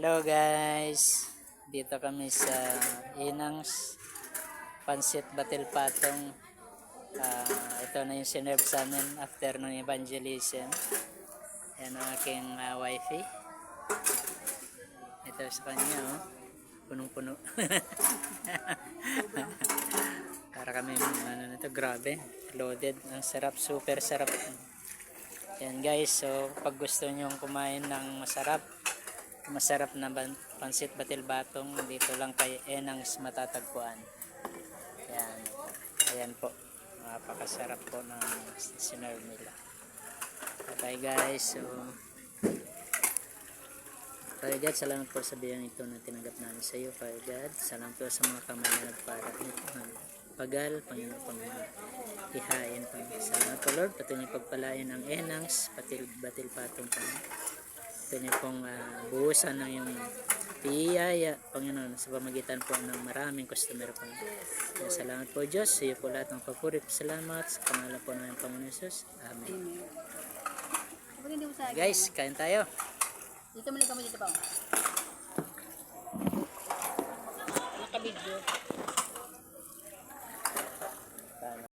Hello guys, dito kami sa Inang's Pansit Batil Patong. Ito na yung sinerve sa amin after ng evangelism. Yan ang aking wifey. Ito sa kanya, oh. Punong-puno. Para kami, ano nito, grabe, loaded. Ang sarap, super sarap. Yan guys, so pag gusto nyo kumain ng masarap na pansit batil batong, dito lang kay Enang's matatagpuan. Ayan, ayan po, napakasarap po ng sinerve nila. Okay guys, so Kaya God, salamat po sa biyang ito na tinanggap namin sa iyo. Kaya God, salamat po sa mga kamay na nagparat nito. Pagal, Panginoon, Panginoon, ihain, Panginoon. Salamat po Lord, patuloy niyo pagpalain ang Enang's batil patong, Panginoon. Patuloy niyo pong buhusan ng yung piyaya, Panginoon, sa pamagitan po ng maraming customer, Panginoon. Salamat po Diyos, sa iyo po lahat ng papuri. Salamat sa pangalan po ng Panginoon Jesus. Amen. Guys, kain tayo. Dito muli kami dito pa. Nakabidyo.